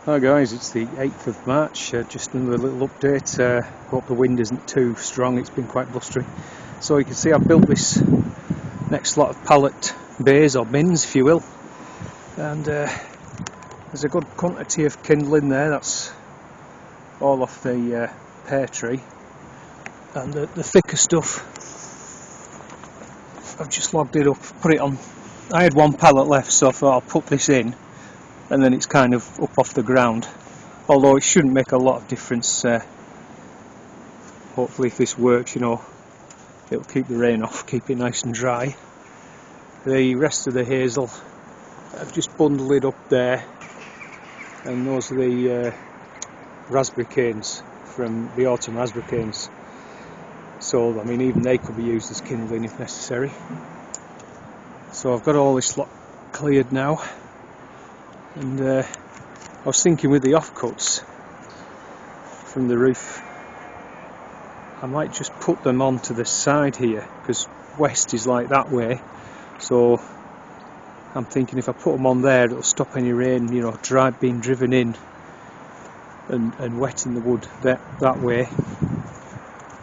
Hi guys, it's the 8th of March, just another little update. Hope the wind isn't too strong, it's been quite blustery. So you can see I've built this next lot of pallet bays or bins, if you will, and there's a good quantity of kindling there. That's all off the pear tree, and the thicker stuff I've just logged it up, put it on. I had one pallet left, so I thought I'll put this in and then it's kind of up off the ground, although it shouldn't make a lot of difference. Hopefully if this works, it'll keep the rain off, keep it nice and dry. The rest of the hazel, I've just bundled it up there, and those are the raspberry canes from the autumn raspberry canes, so I mean even they could be used as kindling if necessary. So I've got all this lot cleared now. And I was thinking with the offcuts from the roof, I might just put them onto the side here, because west is like that way, so I'm thinking if I put them on there it'll stop any rain, being driven in and wetting the wood that way.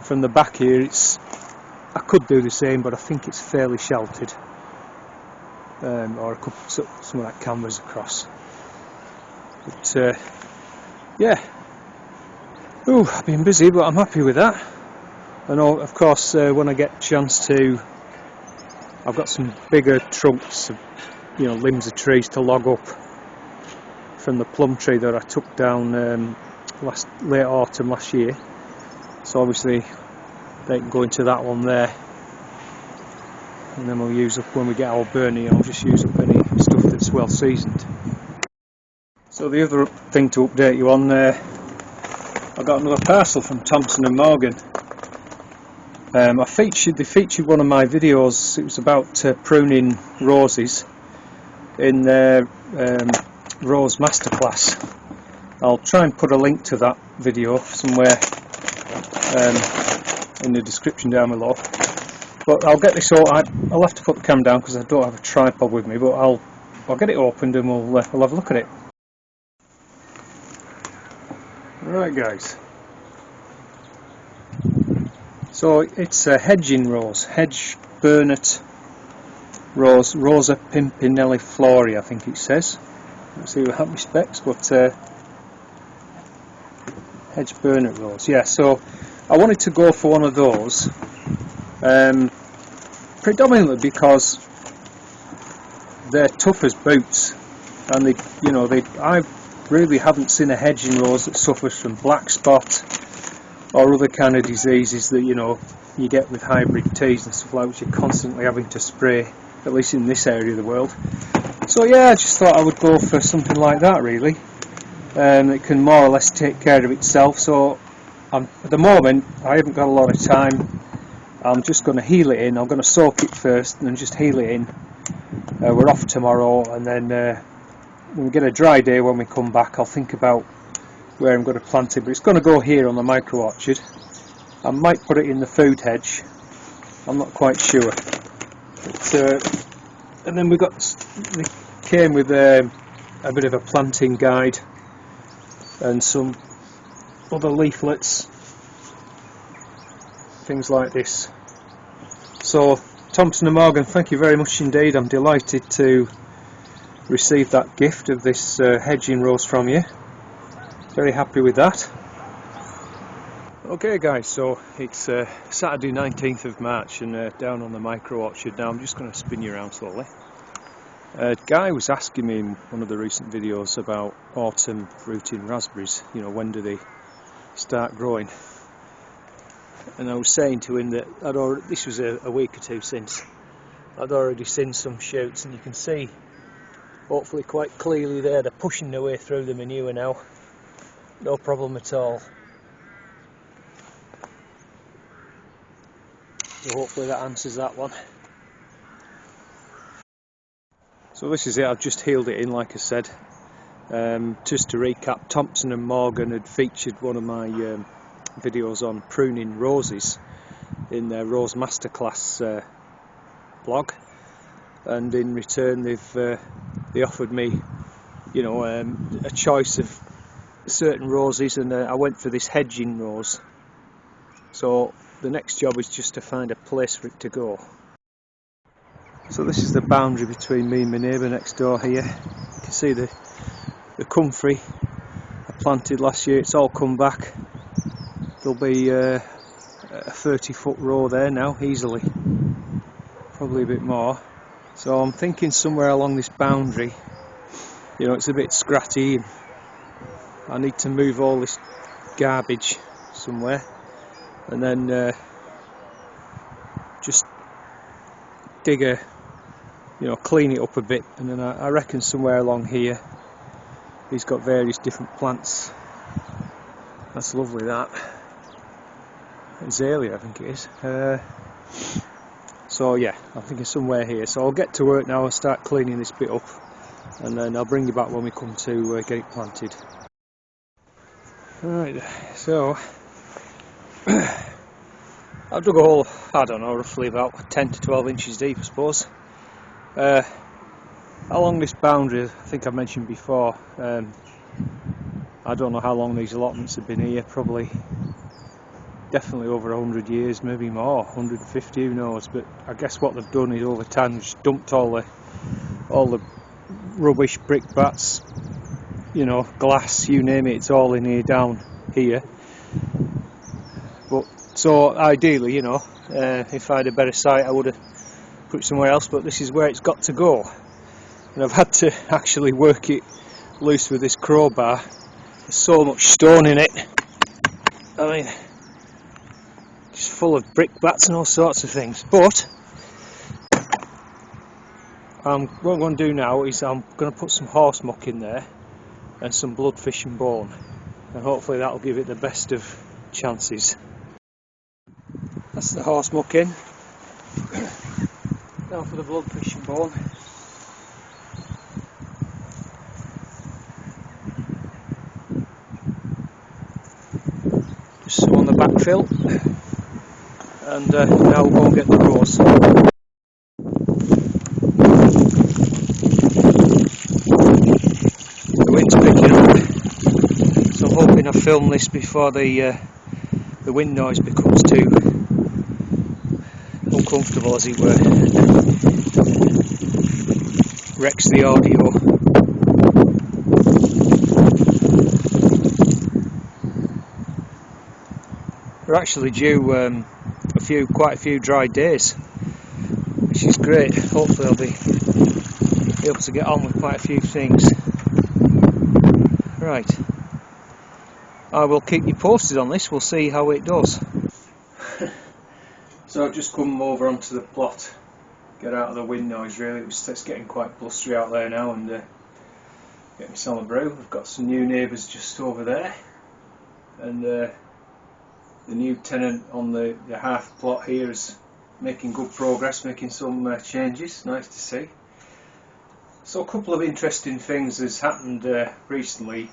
From the back here I could do the same, but I think it's fairly sheltered, or I could put some of that canvas across. But yeah, I've been busy, but I'm happy with that. And of course, when I get a chance to, I've got some bigger trunks of, limbs of trees to log up from the plum tree that I took down late autumn last year. So obviously they can go into that one there, and then we'll use up, when we get our burning, I'll just use up any stuff that's well seasoned. So the other thing to update you on, I got another parcel from Thompson and Morgan. They featured one of my videos. It was about pruning roses in their Rose Masterclass. I'll try and put a link to that video somewhere in the description down below. But I'll get this all. I'll have to put the camera down because I don't have a tripod with me. But I'll get it opened and we'll have a look at it. Right guys, so it's a Hedging Rose, Hedging Burnett Rose, Rosa Pimpinelliflora, I think it says. Let's see what that specs, but Hedging Burnett Rose, yeah. So I wanted to go for one of those, predominantly because they're tough as boots, and I really haven't seen a hedging rose that suffers from black spot or other kind of diseases that you get with hybrid teas and stuff like that, which you're constantly having to spray, at least in this area of the world. So yeah, I just thought I would go for something like that really. It can more or less take care of itself. So at the moment I haven't got a lot of time. I'm just going to heel it in. I'm going to soak it first and then just heel it in. We're off tomorrow, and then when we get a dry day, when we come back, I'll think about where I'm going to plant it, but it's going to go here on the micro orchard. I might put it in the food hedge, I'm not quite sure. But, and then they came with a bit of a planting guide and some other leaflets, things like this. So Thompson and Morgan, thank you very much indeed. I'm delighted to receive that gift of this hedging rose from you. Very happy with that. Okay guys, so it's Saturday 19th of March and down on the micro orchard now. I'm just going to spin you around slowly. A guy was asking me in one of the recent videos about autumn fruiting raspberries, when do they start growing, and I was saying to him that this was a week or two since, I'd already seen some shoots, and you can see hopefully quite clearly there, they're pushing their way through the manure now, no problem at all. So hopefully that answers that one. So this is it, I've just heeled it in like I said. Just to recap, Thompson and Morgan had featured one of my videos on pruning roses in their Rose Masterclass blog, and in return they offered me a choice of certain roses, and I went for this Hedging Rose. So the next job is just to find a place for it to go. So this is the boundary between me and my neighbour next door here. You can see the comfrey I planted last year, it's all come back. There'll be a 30-foot row there now, easily. Probably a bit more. So I'm thinking somewhere along this boundary, you know, it's a bit scratty. I need to move all this garbage somewhere, and then just dig a, you know, clean it up a bit, and then I reckon somewhere along here he's got various different plants. That's lovely, that azalea I think it is. So yeah, I'm thinking somewhere here. So I'll get to work now and start cleaning this bit up, and then I'll bring you back when we come to get it planted. Right, so I've dug a hole, I don't know, roughly about 10 to 12 inches deep I suppose. Along this boundary, I think I mentioned before, I don't know how long these allotments have been here, probably definitely over 100 years, maybe more, 150, who knows, but I guess what they've done is over time they've just dumped all the rubbish, brick bats, you know, glass, you name it, it's all in here, down here. But so ideally, you know, if I had a better site I would have put it somewhere else, but this is where it's got to go, and I've had to actually work it loose with this crowbar. There's so much stone in it, I mean, just full of brick bats and all sorts of things. But what I'm going to do now is I'm going to put some horse muck in there and some bloodfish and bone, and hopefully that'll give it the best of chances. That's the horse muck in. Now for the bloodfish and bone. Just some on the backfill, and now we'll go and get the rose. The wind's picking up, so I'm hoping I film this before the wind noise becomes too uncomfortable, as it were. Wrecks the audio. We're actually due quite a few dry days, which is great. Hopefully I'll be able to get on with quite a few things. Right, I will keep you posted on this, we'll see how it does. So I've just come over onto the plot, get out of the wind noise really. It's getting quite blustery out there now, and get myself a brew. I've got some new neighbours just over there, and the new tenant on the half plot here is making good progress, making some changes, nice to see. So a couple of interesting things has happened recently,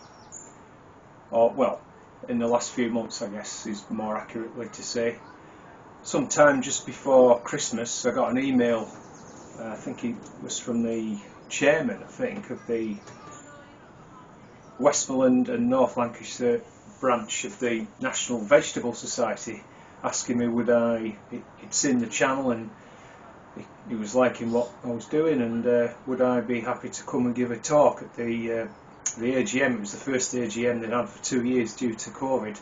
or well, in the last few months I guess is more accurately to say. Sometime just before Christmas I got an email, I think it was from the chairman, I think, of the Westmoreland and North Lancashire branch of the National Vegetable Society, asking me would he'd seen the channel and he was liking what I was doing, and would I be happy to come and give a talk at the AGM. It was the first AGM they'd had for 2 years due to COVID.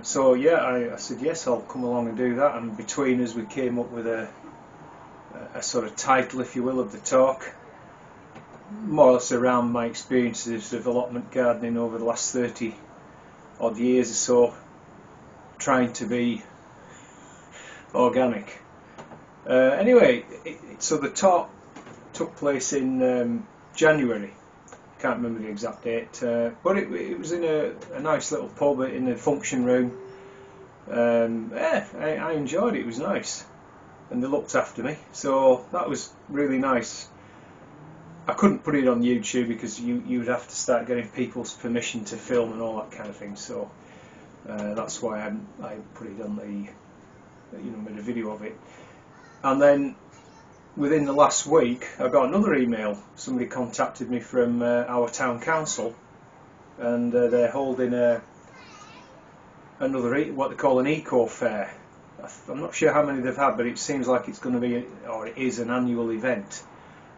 So yeah, I said yes, I'll come along and do that, and between us we came up with a sort of title, if you will, of the talk, more or less around my experiences of allotment gardening over the last 30 odd years or so, trying to be organic. Anyway, so the talk took place in January. Can't remember the exact date, but it was in a nice little pub in the function room. Yeah, I enjoyed it. It was nice, and they looked after me, so that was really nice. I couldn't put it on YouTube because you'd have to start getting people's permission to film and all that kind of thing. So that's why I put it on made a video of it. And then within the last week I got another email. Somebody contacted me from our town council and they're holding another what they call an eco fair. I'm not sure how many they've had, but it seems like it's going to be, or it is, an annual event,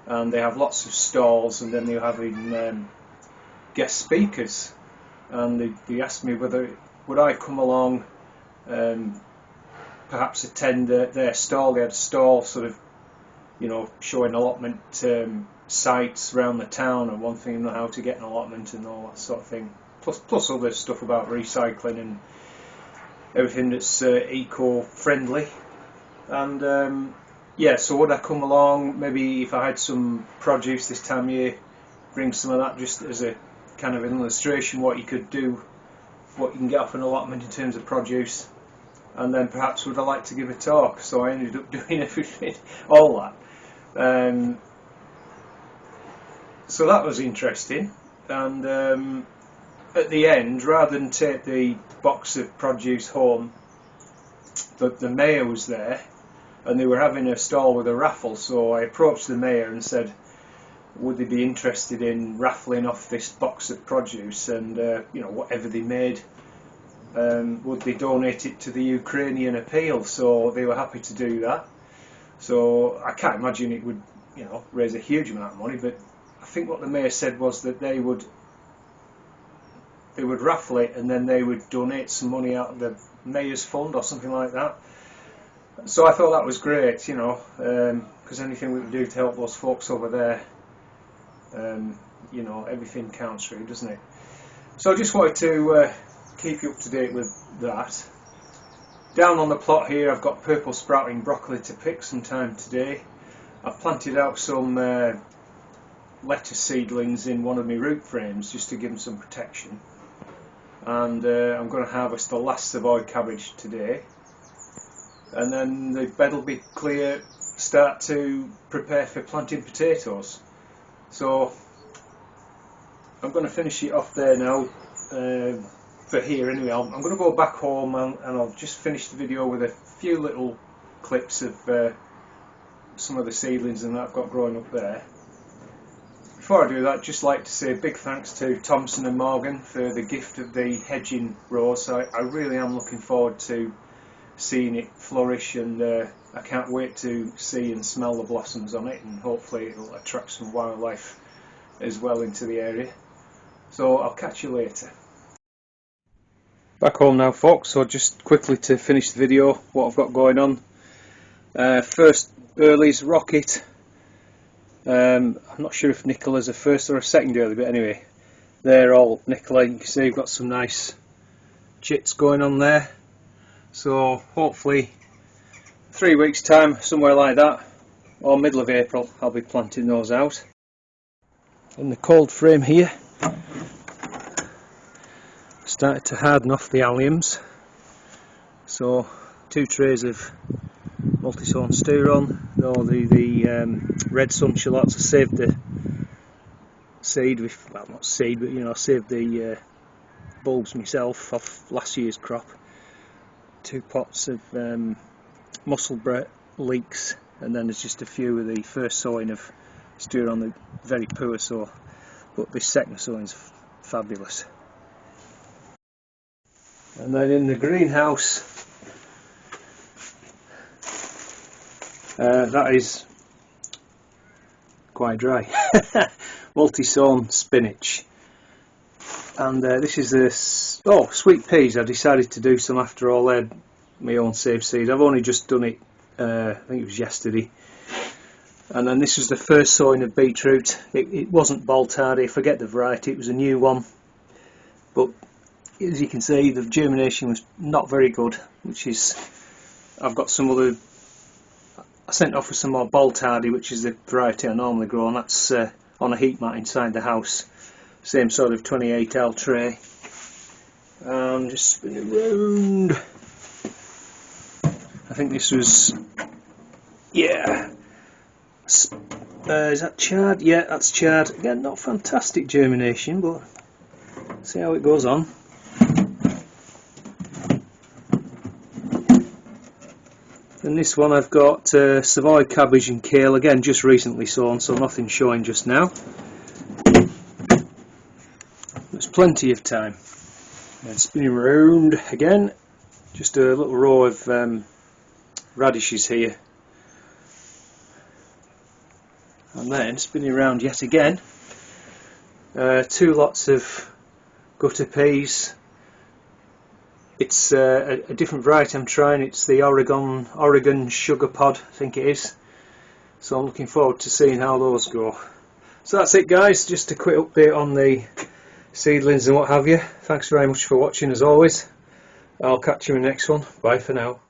and they have lots of stalls, and then they're having guest speakers, and they asked me whether would I come along, perhaps attend their stall. They had a stall sort of, you know, showing allotment sites around the town, and one thing, how to get an allotment and all that sort of thing, plus other stuff about recycling and everything that's eco-friendly. And yeah, so would I come along, maybe if I had some produce this time of year, bring some of that just as a kind of an illustration what you could do, what you can get off an allotment in terms of produce, and then perhaps would I like to give a talk. So I ended up doing everything, all that. So that was interesting, and at the end, rather than take the box of produce home, the mayor was there, and they were having a stall with a raffle. So I approached the mayor and said, would they be interested in raffling off this box of produce, and you know, whatever they made, would they donate it to the Ukrainian appeal? So they were happy to do that. So I can't imagine it would, you know, raise a huge amount of money, but I think what the mayor said was that they would raffle it, and then they would donate some money out of the mayor's fund or something like that. So I thought that was great, you know, because anything we can do to help those folks over there, you know, everything counts really, doesn't it? So I just wanted to keep you up to date with that. Down on the plot here, I've got purple sprouting broccoli to pick sometime today. I've planted out some lettuce seedlings in one of my root frames just to give them some protection, and I'm going to harvest the last Savoy cabbage today, and then the bed will be clear, start to prepare for planting potatoes. So I'm going to finish it off there now for here anyway. I'm going to go back home and I'll just finish the video with a few little clips of some of the seedlings and that I've got growing up there. Before I do that, I'd just like to say a big thanks to Thompson and Morgan for the gift of the Hedging Rose. I really am looking forward to seeing it flourish, and I can't wait to see and smell the blossoms on it, and hopefully it'll attract some wildlife as well into the area. So I'll catch you later. Back home now, folks, so just quickly to finish the video, what I've got going on. First early's rocket. I'm not sure if Nicola's a first or a second early, but anyway, they're all Nicola. You can see you've got some nice chits going on there. So hopefully 3 weeks time, somewhere like that, or middle of April, I'll be planting those out. In the cold frame here, started to harden off the alliums. So 2 trays of multi-sown steeron, or the red sun shallots. I saved the seed, well not seed, but you know, I saved the bulbs myself off last year's crop. 2 pots of musselbrett leeks, and then there's just a few of the first sowing of steeron, the very poor sow, but this second sowing is fabulous. And then in the greenhouse, that is quite dry. Multi-sown spinach, and this is the sweet peas. I decided to do some after all. They're my own saved seeds. I've only just done it, I think it was yesterday. And then this was the first sowing of beetroot. It wasn't Baltardy, I forget the variety, it was a new one, but as you can see the germination was not very good, which is, I've got some other, I sent off with some more Baltardy, which is the variety I normally grow, and that's on a heat mat inside the house. Same sort of 28L tray. Just spin it round. I think this was, yeah, is that chard? Yeah, that's chard. Again, not fantastic germination, but see how it goes on. And this one I've got Savoy cabbage and kale, again just recently sown, so nothing showing just now. there's plenty of time. And spinning round again, just a little row of radishes here, and then spinning around yet again, 2 lots of gutter peas. It's a different variety I'm trying. It's the Oregon Sugar Pod, I think it is. So I'm looking forward to seeing how those go. So that's it, guys, just a quick update on the seedlings and what have you. Thanks very much for watching as always. I'll catch you in the next one. Bye for now.